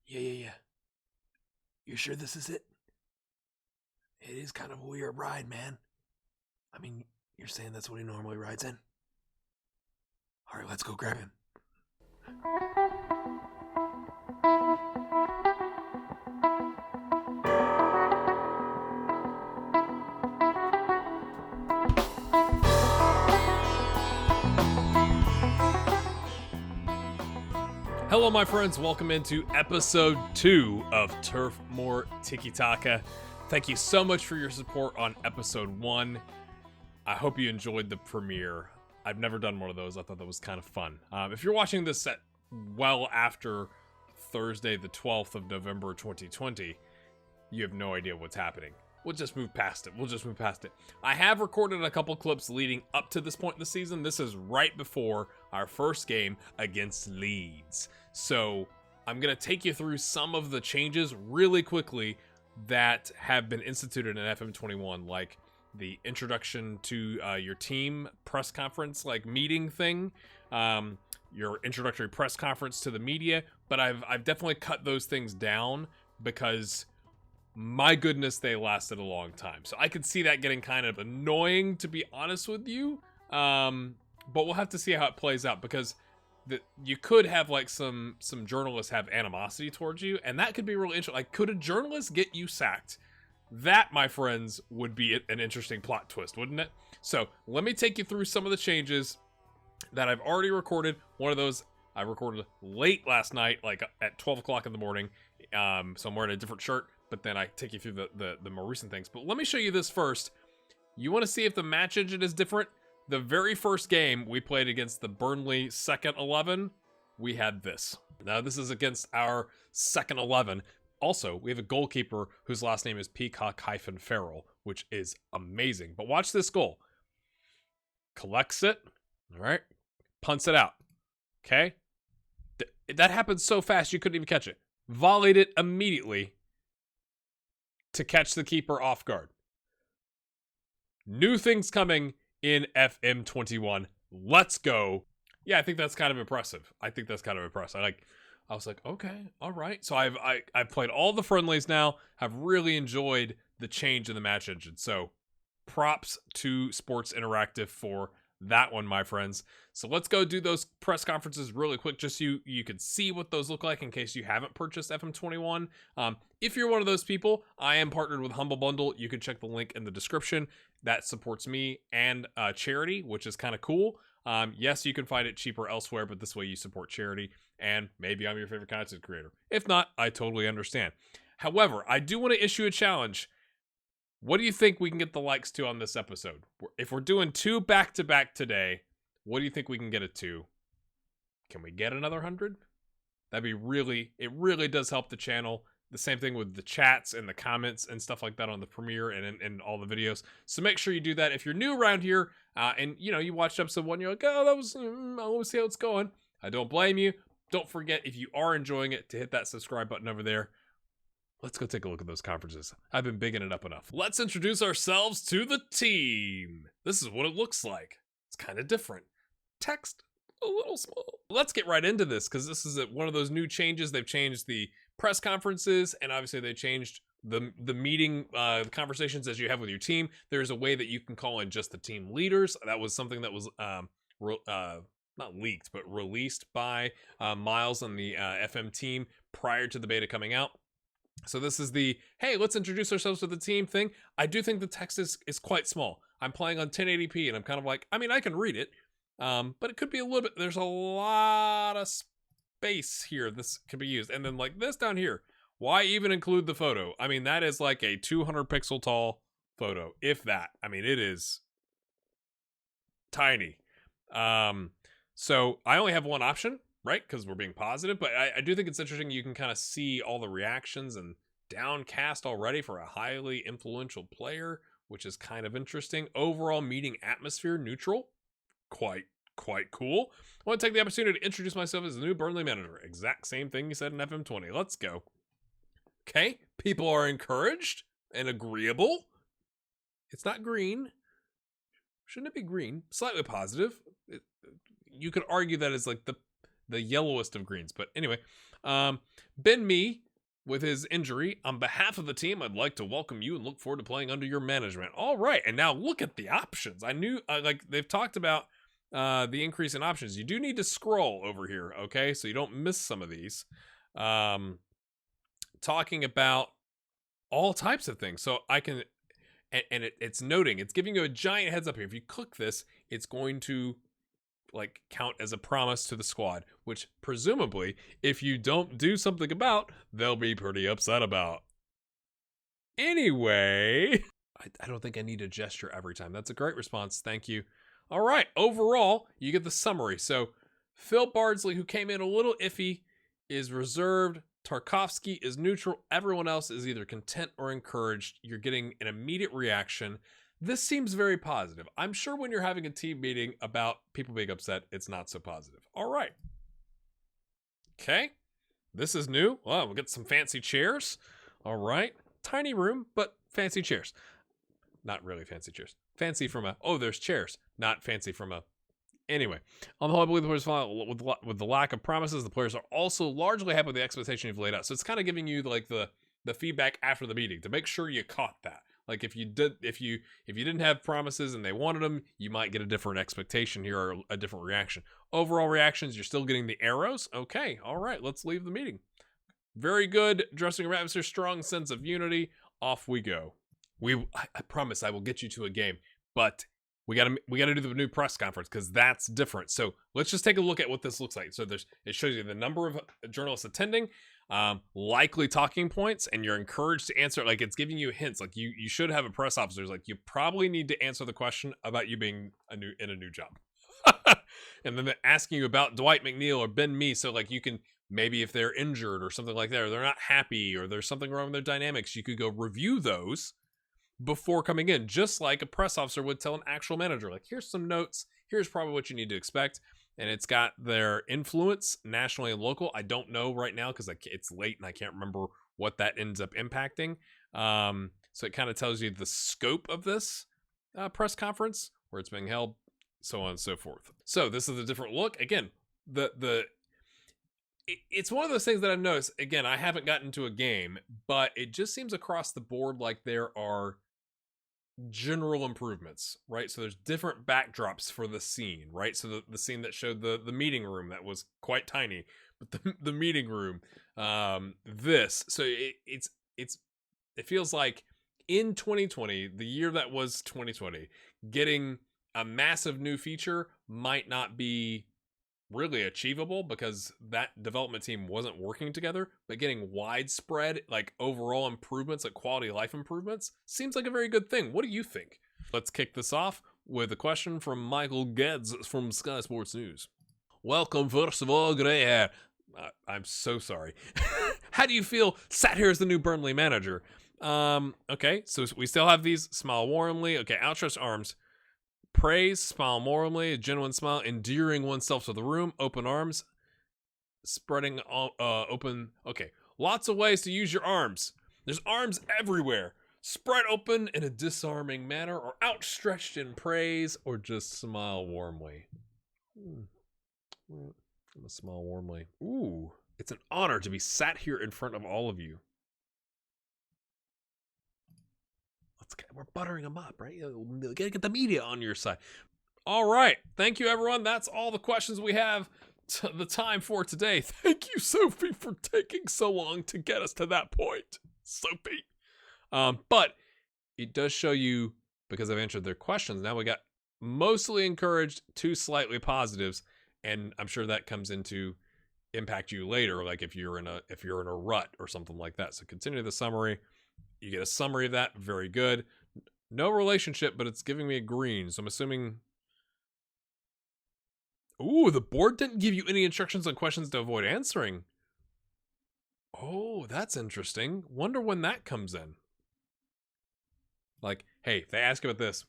Yeah. You sure this is it? It is kind of a weird ride, man. I mean, you're saying that's what he normally rides in? All right, let's go grab him. Hello, my friends. Welcome into episode 2 of Turf Moor Tiki-Taka. Thank you so much for your support on episode 1. I hope you enjoyed the premiere. I've never done one of those. I thought that was kind of fun. If you're watching this at well after Thursday, the 12th of November 2020, you have no idea what's happening. We'll just move past it. I have recorded a couple clips leading up to this point in the season. This is right before our first game against Leeds. So I'm going to take you through some of the changes really quickly that have been instituted in FM21, like the introduction to your team press conference, like meeting thing, your introductory press conference to the media. But I've definitely cut those things down because my goodness, they lasted a long time. So I could see that getting kind of annoying, to be honest with you. But we'll have to see how it plays out, because you could have like some journalists have animosity towards you, and that could be really interesting. Like, could a journalist get you sacked? That, my friends, would be an interesting plot twist, wouldn't it? So let me take you through some of the changes that I've already recorded. One of those I recorded late last night, like at 12 o'clock in the morning. So I'm wearing a different shirt, but then I take you through the more recent things. But let me show you this first. You want to see if the match engine is different? The very first game we played against the Burnley second 11, we had this. Now this is against our second 11. Also, we have a goalkeeper whose last name is Peacock-Farrell, which is amazing. But watch this goal. Collects it, all right, punts it out, okay? That happened so fast you couldn't even catch it. Volleyed it immediately to catch the keeper off guard. New things coming in FM21. Let's go. Yeah, I think that's kind of impressive. I was like, okay, all right. So I've played all the friendlies now. I've really enjoyed the change in the match engine. So props to Sports Interactive for that one, my friends. So let's go do those press conferences really quick, just so you can see what those look like in case you haven't purchased FM21. If you're one of those people, I am partnered with Humble Bundle. You can check the link in the description. That supports me and charity, which is kind of cool. Yes, you can find it cheaper elsewhere, but this way you support charity, and maybe I'm your favorite content creator. If not, I totally understand. However, I do want to issue a challenge. What do you think we can get the likes to on this episode? If we're doing 2 back-to-back today, what do you think we can get it to? Can we get another 100? That'd be it really does help the channel. The same thing with the chats and the comments and stuff like that on the premiere and in all the videos. So make sure you do that. If you're new around here and you watched episode 1, you're like, oh, that was, I want to see how it's going. I don't blame you. Don't forget, if you are enjoying it, to hit that subscribe button over there. Let's go take a look at those conferences. I've been bigging it up enough. Let's introduce ourselves to the team. This is what it looks like. It's kind of different. Text a little small. Let's get right into this, because this is one of those new changes. They've changed the press conferences, and obviously they changed the meeting conversations as you have with your team. There's a way that you can call in just the team leaders. That was something that was not leaked, but released by Miles and the FM team prior to the beta coming out. So this is the, hey, let's introduce ourselves to the team thing. I do think the text is quite small. I'm playing on 1080p, and I'm kind of like, I mean, I can read it, but it could be a little bit, there's a lot of space here this could be used. And then like this down here, why even include the photo? I mean, that is like a 200 pixel tall photo, if that. I mean, it is tiny. So I only have one option, right? Because we're being positive, but I do think it's interesting. You can kind of see all the reactions and downcast already for a highly influential player, which is kind of interesting. Overall meeting atmosphere, neutral. Quite cool. I want to take the opportunity to introduce myself as the new Burnley manager. Exact same thing you said in FM20. Let's go. Okay, people are encouraged and agreeable. It's not green. Shouldn't it be green? Slightly positive. You could argue that it's like the yellowest of greens. But anyway, Ben Mee, with his injury, on behalf of the team, I'd like to welcome you and look forward to playing under your management. All right, and now look at the options. I knew, like, they've talked about the increase in options. You do need to scroll over here, okay, so you don't miss some of these. Talking about all types of things. So I can, and it's noting, it's giving you a giant heads up here. If you click this, it's going to like count as a promise to the squad, which presumably, if you don't do something about, they'll be pretty upset about. Anyway, I don't think I need a gesture every time. That's a great response. Thank you. All right. Overall, you get the summary. So Phil Bardsley, who came in a little iffy, is reserved. Tarkovsky is neutral. Everyone else is either content or encouraged. You're getting an immediate reaction. This seems very positive. I'm sure when you're having a team meeting about people being upset, it's not so positive. All right. Okay. This is new. Well, we'll get some fancy chairs. All right. Tiny room, but fancy chairs. Not really fancy chairs. Fancy from a, oh, there's chairs. Not fancy from a, anyway. On the whole, I believe the players follow with the lack of promises. The players are also largely happy with the expectation you've laid out. So it's kind of giving you like the feedback after the meeting to make sure you caught that. Like if you didn't have promises and they wanted them, you might get a different expectation here or a different reaction. Overall reactions, you're still getting the arrows. Okay, all right, let's leave the meeting. Very good dressing room atmosphere, strong sense of unity. Off we go. I promise I will get you to a game, but we gotta do the new press conference because that's different. So let's just take a look at what this looks like. So it shows you the number of journalists attending, likely talking points, and you're encouraged to answer. Like it's giving you hints. Like you should have a press officer. Like you probably need to answer the question about you being in a new job, and then they're asking you about Dwight McNeil or Ben Mee. So like you can maybe if they're injured or something like that, or they're not happy, or there's something wrong with their dynamics, you could go review those before coming in, just like a press officer would tell an actual manager. Like here's some notes. Here's probably what you need to expect. And it's got their influence nationally and local. I don't know right now because it's late and I can't remember what that ends up impacting. So it kind of tells you the scope of this press conference, where it's being held, so on and so forth. So this is a different look. Again, it's one of those things that I've noticed. Again, I haven't gotten to a game, but it just seems across the board like there are general improvements, right? So there's different backdrops for the scene, right? So the scene that showed the meeting room that was quite tiny, but the meeting room, so it feels like in 2020, the year that was 2020, getting a massive new feature might not be really achievable because that development team wasn't working together, but getting widespread like overall improvements, like quality of life improvements, seems like a very good thing. What do you think? Let's kick this off with a question from Michael Geddes from Sky Sports News. Welcome, first of all, grey hair. I'm so sorry. How do you feel sat here as the new Burnley manager? Okay, so we still have these. Smile warmly. Okay, outstretched arms. Praise, smile warmly, a genuine smile, endearing oneself to the room, open arms, spreading open. Okay, lots of ways to use your arms. There's arms everywhere. Spread open in a disarming manner, or outstretched in praise, or just smile warmly. I'm gonna smile warmly. Ooh, it's an honor to be sat here in front of all of you. We're buttering them up, right? You gotta get the media on your side. All right. Thank you, everyone. That's all the questions we have the time for today. Thank you, Sophie, for taking so long to get us to that point. Sophie. But it does show you, because I've answered their questions, now we got mostly encouraged, 2 slightly positives, and I'm sure that comes into impact you later, like if you're in a rut or something like that. So continue the summary. You get a summary of that. Very good. No relationship, but it's giving me a green. So I'm assuming... Ooh, the board didn't give you any instructions on questions to avoid answering. Oh, that's interesting. Wonder when that comes in. Like, hey, they ask about this.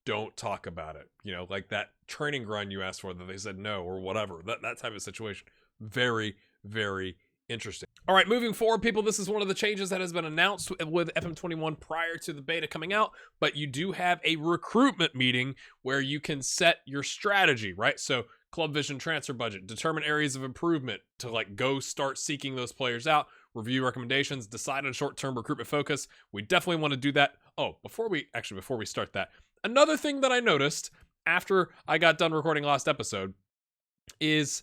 Don't talk about it. You know, like that training grind you asked for that they said no or whatever. That type of situation. Very, very interesting. All right, moving forward, people, this is one of the changes that has been announced with FM21 prior to the beta coming out, but you do have a recruitment meeting where you can set your strategy, right? So club vision, transfer budget, determine areas of improvement to like go start seeking those players out, review recommendations, decide on short-term recruitment focus. We definitely want to do that. Oh, before we start that, another thing that I noticed after I got done recording last episode is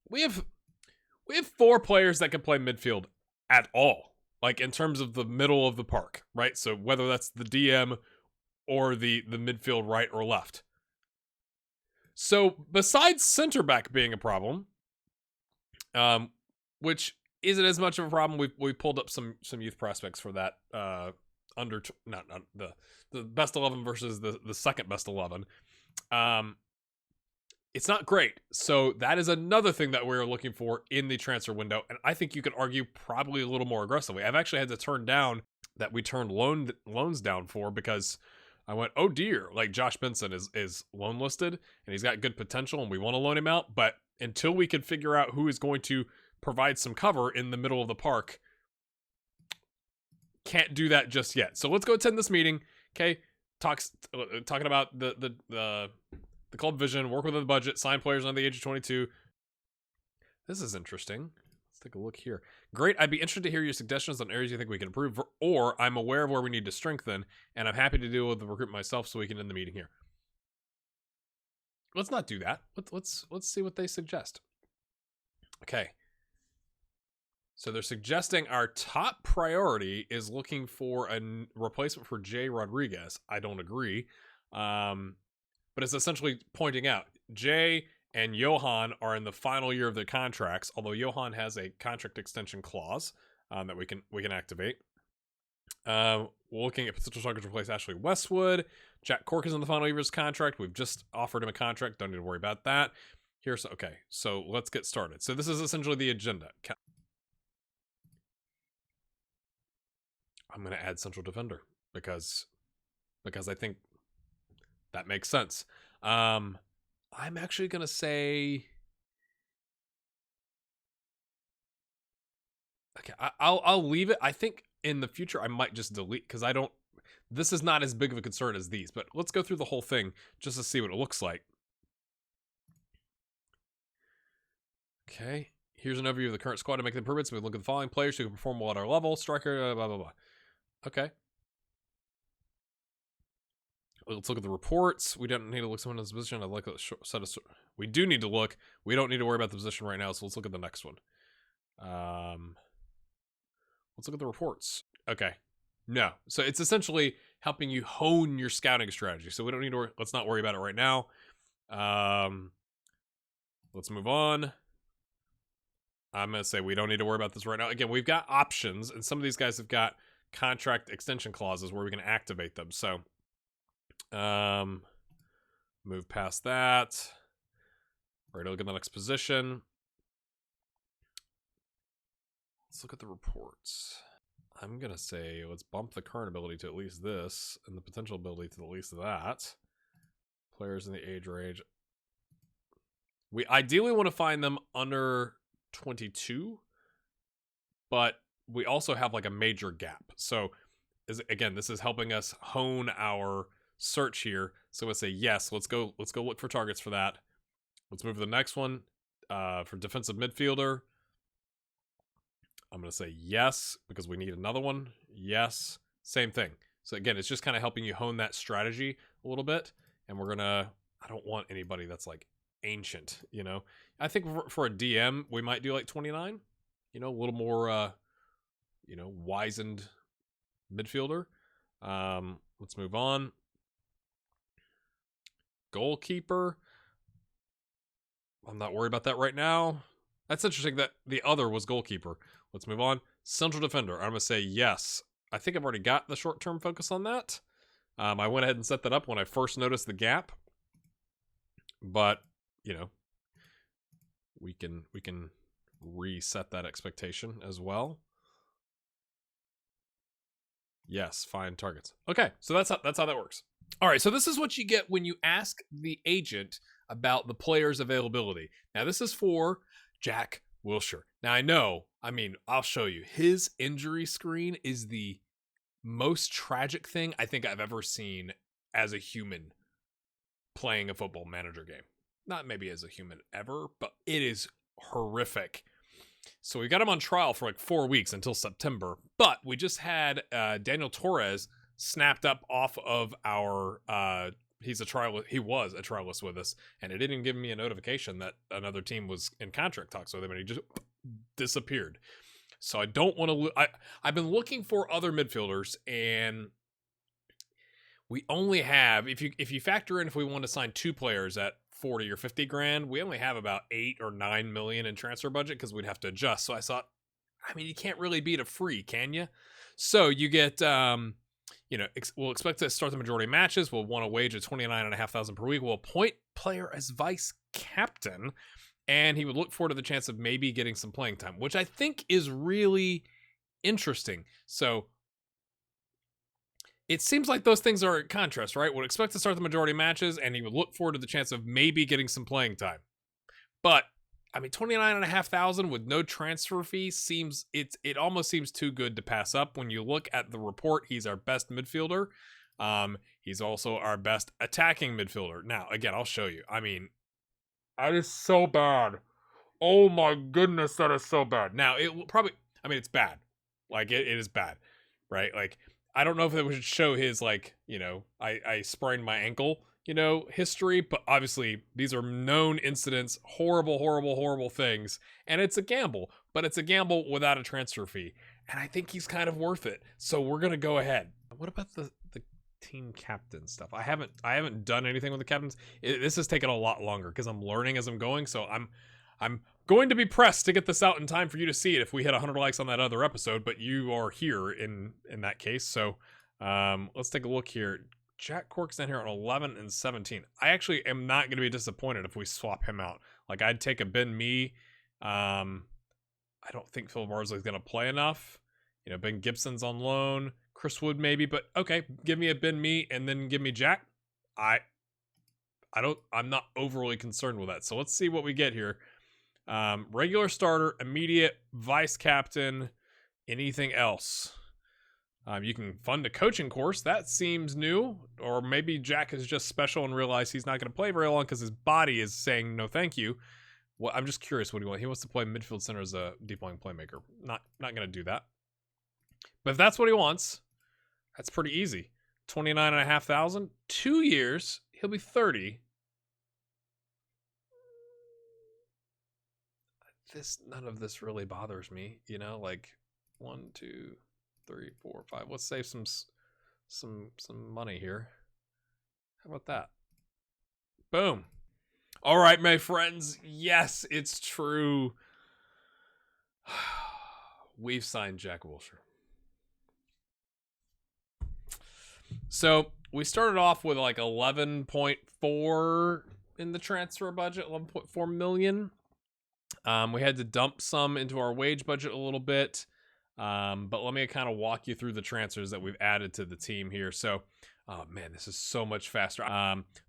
we have 4 players that can play midfield at all, like in terms of the middle of the park, right? So whether that's the DM or the midfield right or left. So besides center back being a problem, which isn't as much of a problem, we pulled up some youth prospects for that under not the best 11 versus the second best 11. It's not great. So that is another thing that we're looking for in the transfer window, and I think you could argue probably a little more aggressively. I've actually had to turn down that we turned loans down for because I went, oh dear, like Josh Benson is loan listed and he's got good potential and we want to loan him out, but until we can figure out who is going to provide some cover in the middle of the park, can't do that just yet. So let's go attend this meeting, okay? Talking about the club vision, work within the budget, sign players under the age of 22. This is interesting. Let's take a look here. Great. I'd be interested to hear your suggestions on areas you think we can improve, or I'm aware of where we need to strengthen, and I'm happy to deal with the recruitment myself so we can end the meeting here. Let's not do that. Let's see what they suggest. Okay. So they're suggesting our top priority is looking for a replacement for Jay Rodriguez. I don't agree. But it's essentially pointing out Jay and Johan are in the final year of their contracts, although Johan has a contract extension clause that we can activate. We're looking at potential targets to replace Ashley Westwood. Jack Cork is in the final year of his contract. We've just offered him a contract. Don't need to worry about that. Okay, so let's get started. So this is essentially the agenda. I'm going to add central defender because I think that makes sense. I'm actually going to say, okay, I'll leave it. I think in the future I might just delete because this is not as big of a concern as these, but let's go through the whole thing just to see what it looks like. Okay, here's an overview of the current squad to make the improvements. We look at the following players who can perform well at our level. Striker, blah, blah, blah. Okay. Let's look at the reports. We don't need to look at someone in this position. I'd like a set of... We do need to look. We don't need to worry about the position right now, so let's look at the next one. Let's look at the reports. Okay. No. So it's essentially helping you hone your scouting strategy. So we don't need to... Let's not worry about it right now. Let's move on. I'm going to say we don't need to worry about this right now. Again, we've got options, and some of these guys have got contract extension clauses where we can activate them. So... move past that. All right, look at the next position. Let's look at the reports. I'm gonna say let's bump the current ability to at least this, and the potential ability to at least that. Players in the age range. We ideally want to find them under 22, but we also have like a major gap. So, again, this is helping us hone our search here. So let's say yes, let's go look for targets for that. Let's move to the next one. For defensive midfielder, I'm gonna say yes because we need another one. Yes, same thing. So again, it's just kind of helping you hone that strategy a little bit. And I don't want anybody that's like ancient, you know. I think for a DM we might do like 29, you know, a little more you know, wizened midfielder. Let's move on. Goalkeeper. I'm not worried about that right now. That's interesting that the other was goalkeeper. Let's move on. Central defender. I'm going to say yes. I think I've already got the short-term focus on that. I went ahead and set that up when I first noticed the gap. But, you know, we can reset that expectation as well. Yes, find targets. Okay, so that's how that works. All right, so this is what you get when you ask the agent about the player's availability. Now, this is for Jack Wilshere. Now, I'll show you. His injury screen is the most tragic thing I think I've ever seen as a human playing a football manager game. not maybe as a human ever, but it is horrific. So we got him on trial for like 4 weeks until September, but we just had Daniel Torres snapped up off of our he was a trialist with us, and it didn't give me a notification that another team was in contract talks with him, and he just disappeared. So I don't want to I've been looking for other midfielders, and we only have, if you factor in if we want to sign 2 players at 40 or 50 grand, we only have about 8 or 9 million in transfer budget because we'd have to adjust. So I thought, I mean, you can't really beat a free, can you? So you get we'll expect to start the majority of matches. We'll want a wage of $29,500 per week. We'll appoint player as vice captain, and he would look forward to the chance of maybe getting some playing time, which I think is really interesting. So it seems like those things are at contrast, right? Would expect to start the majority of matches, and he would look forward to the chance of maybe getting some playing time. But I mean, $29,500 with no transfer fee it almost seems too good to pass up. When you look at the report, he's our best midfielder. He's also our best attacking midfielder. Now, again, I'll show you. I mean, that is so bad. Oh my goodness, that is so bad. Now, it will probably, I mean, it's bad. Like, it is bad, right? Like, I don't know if we should show his, like, I sprained my ankle, history, but obviously these are known incidents, horrible, horrible, horrible things, and it's a gamble, but it's a gamble without a transfer fee, and I think he's kind of worth it, so we're gonna go ahead. What about the team captain stuff? I haven't done anything with the captains. This has taken a lot longer because I'm learning as I'm going, so I'm going to be pressed to get this out in time for you to see it if we hit 100 likes on that other episode, but you are here in that case, so let's take a look here. Jack Cork's down here on 11 and 17. I actually am not going to be disappointed if we swap him out. Like, I'd take a Ben Mee. I don't think Phil Barsley's going to play enough. Ben Gibson's on loan. Chris Wood maybe, but okay, give me a Ben Mee and then give me Jack. I'm not overly concerned with that. So let's see what we get here. Regular starter, immediate, vice captain, anything else. You can fund a coaching course. That seems new. Or maybe Jack is just special and realized he's not going to play very long because his body is saying no thank you. Well, I'm just curious what he wants. He wants to play midfield center as a deep lying playmaker. Not going to do that. But if that's what he wants, that's pretty easy. $29,500, 2 years, he'll be 30. None of this really bothers me, like 1, 2, 3, 4, 5. Let's save some money here. How about that? Boom. All right, my friends. Yes, it's true. We've signed Jack Wilshere. So we started off with like 11.4 in the transfer budget, 11.4 million. We had to dump some into our wage budget a little bit. But let me kind of walk you through the transfers that we've added to the team here. So, oh man, this is so much faster.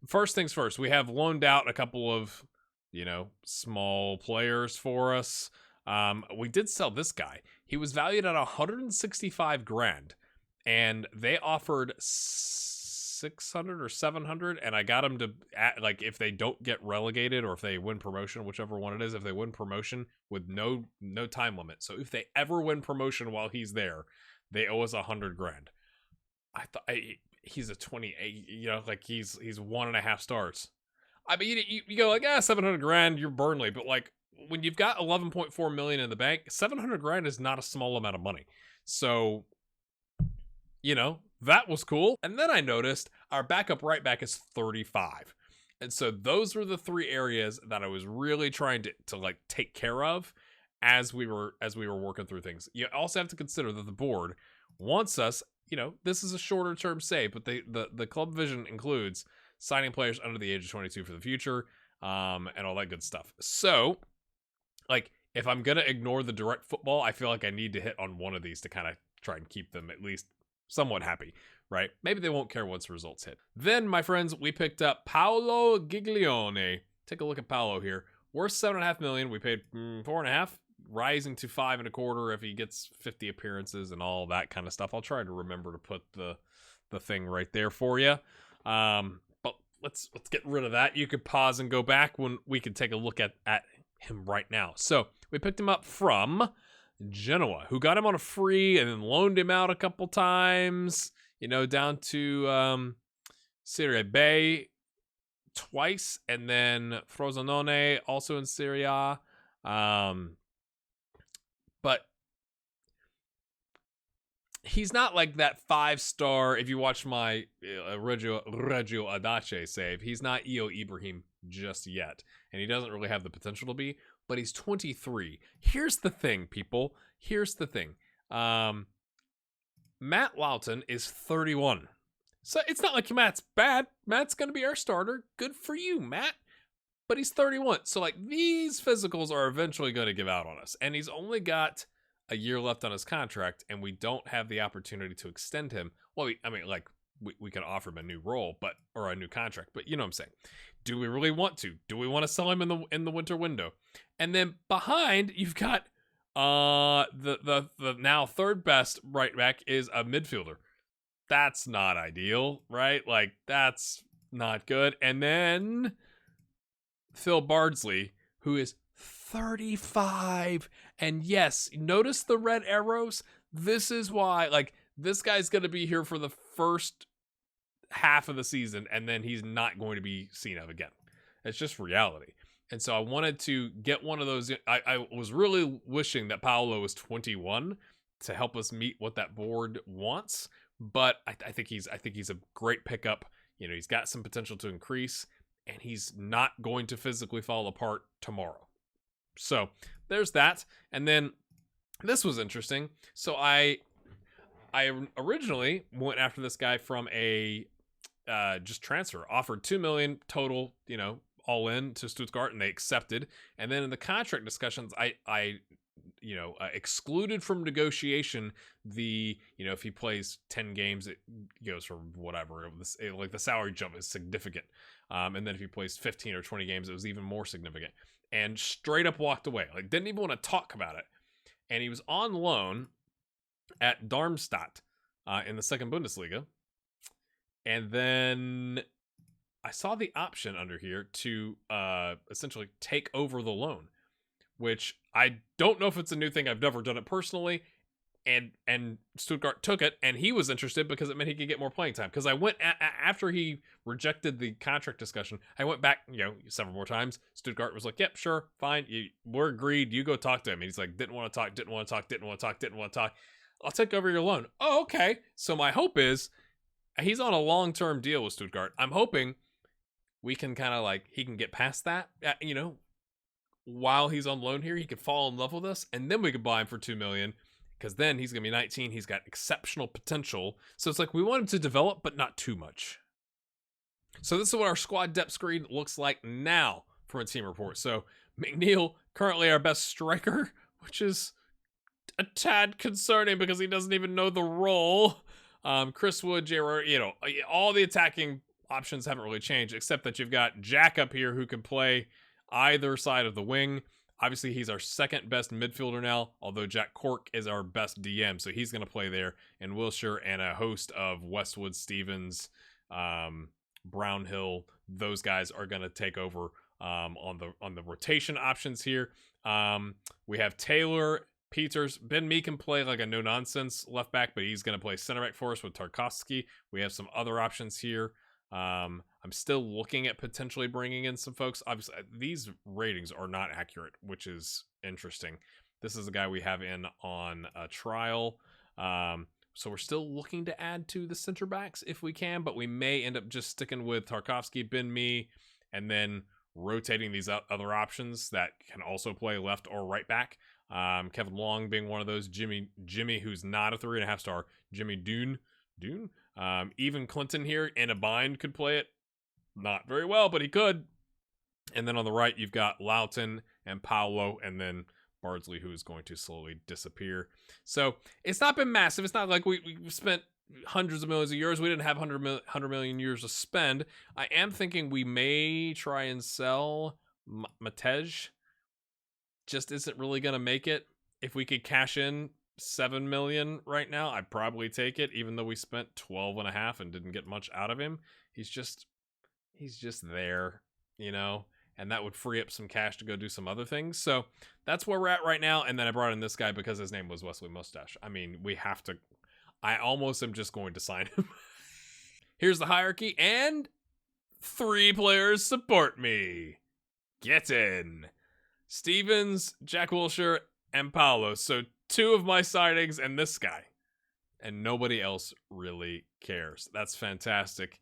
First things first, we have loaned out a couple of, small players for us. We did sell this guy. He was valued at 165 grand, and they offered 600 or 700, and I got him to like, if they don't get relegated or if they win promotion, whichever one it is, if they win promotion with no time limit. So if they ever win promotion while he's there, they owe us 100 grand. I thought he's a 28, like he's 1.5 stars. I mean, you go like, 700 grand, you're Burnley, but like when you've got 11.4 million in the bank, 700 grand is not a small amount of money. So, that was cool. And then I noticed our backup right back is 35. And so those were the 3 areas that I was really trying to like take care of as we were working through things. You also have to consider that the board wants us, this is a shorter term save, but the club vision includes signing players under the age of 22 for the future, and all that good stuff. So like, if I'm going to ignore the direct football, I feel like I need to hit on one of these to kind of try and keep them at least somewhat happy, right? Maybe they won't care once the results hit. Then, my friends, we picked up Paolo Giglione. Take a look at Paolo here. Worth $7.5 million. We paid 4.5, rising to 5.25 if he gets 50 appearances and all that kind of stuff. I'll try to remember to put the thing right there for you. But let's get rid of that. You could pause and go back when we could take a look at him right now. So we picked him up from Genoa, who got him on a free and then loaned him out a couple times, down to Serie B twice, and then Frosinone also in Serie A. But he's not like that 5-star. If you watch my Reggio Adace save, he's not Io Ibrahim just yet, and he doesn't really have the potential to be, but he's 23. Here's the thing, people. Here's the thing. Matt Loughton is 31. So it's not like Matt's bad. Matt's going to be our starter. Good for you, Matt. But he's 31. So, like, these physicals are eventually going to give out on us. And he's only got a year left on his contract, and we don't have the opportunity to extend him. Well, we could offer him a new role, or a new contract. But you know what I'm saying. Do we really want to? Do we want to sell him in the winter window? And then behind, you've got the now third best right back is a midfielder. That's not ideal, right? Like, that's not good. And then Phil Bardsley, who is 35. And yes, notice the red arrows. This is why, like, this guy's going to be here for the first half of the season, and then he's not going to be seen of again. It's just reality. And so I wanted to get one of those. I was really wishing that Paolo was 21 to help us meet what that board wants. But I think he's a great pickup. He's got some potential to increase, and he's not going to physically fall apart tomorrow. So there's that. And then this was interesting. So I originally went after this guy from a just transfer, offered $2 million total, all in to Stuttgart, and they accepted. And then in the contract discussions, I excluded from negotiation the, if he plays 10 games, it goes for whatever. Like the salary jump is significant. And then if he plays 15 or 20 games, it was even more significant. And straight up walked away. Like, didn't even want to talk about it. And he was on loan at Darmstadt in the second Bundesliga. And then I saw the option under here to essentially take over the loan, which I don't know if it's a new thing. I've never done it personally. And Stuttgart took it, and he was interested because it meant he could get more playing time. Because I went after he rejected the contract discussion, I went back, several more times. Stuttgart was like, "Yep, sure, fine, we're agreed. You go talk to him." And he's like, "Didn't want to talk. I'll take over your loan." Oh, okay. So my hope is he's on a long-term deal with Stuttgart. I'm hoping we can kind of he can get past that, while he's on loan here, he could fall in love with us, and then we could buy him for $2 million. Because then he's going to be 19. He's got exceptional potential. So it's like we want him to develop, but not too much. So this is what our squad depth screen looks like now from a team report. So McNeil, currently our best striker, which is a tad concerning because he doesn't even know the role. Chris Wood, J.R., all the attacking options haven't really changed, except that you've got Jack up here who can play either side of the wing. Obviously, he's our second best midfielder now, although Jack Cork is our best DM, so he's going to play there. And Wilshere and a host of Westwood, Stevens, Brownhill, those guys are going to take over on the rotation options here. We have Taylor, Peters. Ben Mee can play like a no-nonsense left back, but he's going to play center back for us with Tarkovsky. We have some other options here. I'm still looking at potentially bringing in some folks. Obviously, these ratings are not accurate, which is interesting. This is a guy we have in on a trial. So we're still looking to add to the center backs if we can, but we may end up just sticking with Tarkovsky, Ben Mee, and then rotating these other options that can also play left or right back. Kevin Long being one of those. Jimmy, who's not a 3.5 star. Jimmy Dune. Even Clinton here in a bind could play it. Not very well, but he could. And then on the right, you've got Loughton and Paolo, and then Bardsley, who is going to slowly disappear. So it's not been massive. It's not like we spent hundreds of millions of euros. We didn't have 100 million euros to spend. I am thinking we may try and sell Matej. Just isn't really going to make it. If we could cash in 7 million right now, I'd probably take it, even though we spent 12.5 and didn't get much out of him. he's just there, and that would free up some cash to go do some other things. So that's where we're at right now. And then I brought in this guy because his name was Wesley Mustache. I mean, we have to, I almost am just going to sign him. Here's the hierarchy, and 3 players support me. Get in. Stevens, Jack Wilshere, and Paolo. So 2 of my signings and this guy. And nobody else really cares. That's fantastic.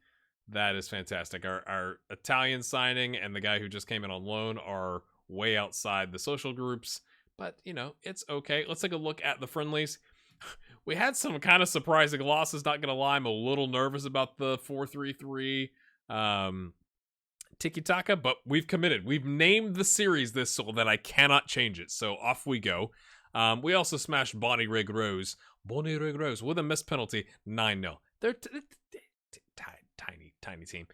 That is fantastic. Our Italian signing and the guy who just came in on loan are way outside the social groups. But, it's okay. Let's take a look at the friendlies. We had some kind of surprising losses, not going to lie. I'm a little nervous about the 4-3-3 Tiki-Taka, but we've committed. We've named the series this so that I cannot change it. So off we go. We also smashed Bonnie Rig Rose with a missed penalty, 9-0. They're tiny team.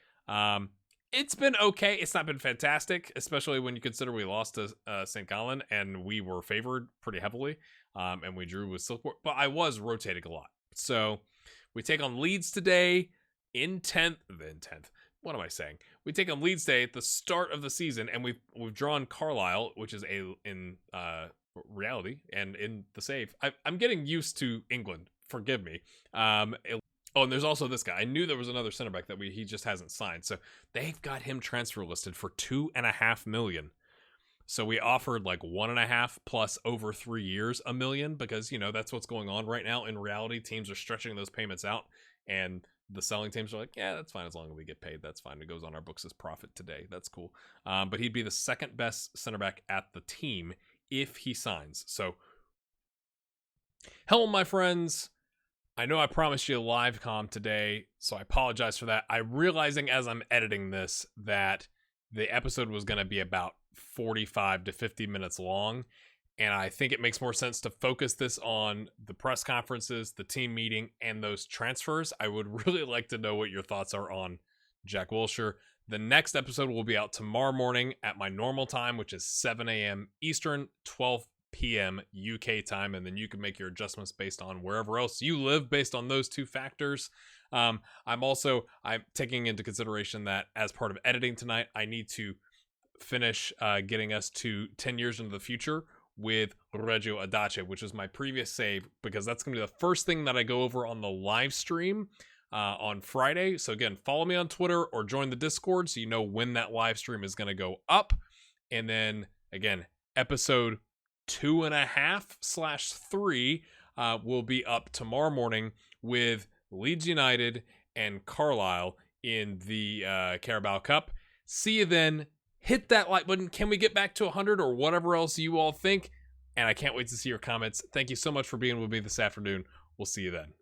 It's been okay. It's not been fantastic, especially when you consider we lost to St. Gallen and we were favored pretty heavily, and we drew with Silkport. But I was rotating a lot. So we take on Leeds today in 10th. What am I saying? We take on Leeds Day at the start of the season, and we've drawn Carlisle, which is in reality and in the save. I'm getting used to England. Forgive me. And there's also this guy. I knew there was another center back that he just hasn't signed. So they've got him transfer listed for $2.5 million. So we offered like 1.5 plus over 3 years $1 million because that's what's going on right now. In reality, teams are stretching those payments out, and the selling teams are like, yeah, that's fine as long as we get paid. That's fine. It goes on our books as profit today. That's cool. But he'd be the second best center back at the team if he signs. So, hello, my friends. I know I promised you a live comm today, so I apologize for that. I'm realizing as I'm editing this that the episode was going to be about 45 to 50 minutes long, and I think it makes more sense to focus this on the press conferences, the team meeting, and those transfers. I would really like to know what your thoughts are on Jack Wilshere. The next episode will be out tomorrow morning at my normal time, which is 7 a.m. Eastern, 12 p.m. UK time, and then you can make your adjustments based on wherever else you live based on those 2 factors. I'm taking into consideration that as part of editing tonight, I need to finish getting us to 10 years into the future with Reggio Adace, which is my previous save, because that's going to be the first thing that I go over on the live stream on Friday. So again, follow me on Twitter or join the Discord so you know when that live stream is going to go up. And then again, episode 2.5/3 will be up tomorrow morning with Leeds United and Carlisle in the Carabao Cup. See you then. Hit that like button. Can we get back to 100 or whatever else you all think? And I can't wait to see your comments. Thank you so much for being with me this afternoon. We'll see you then.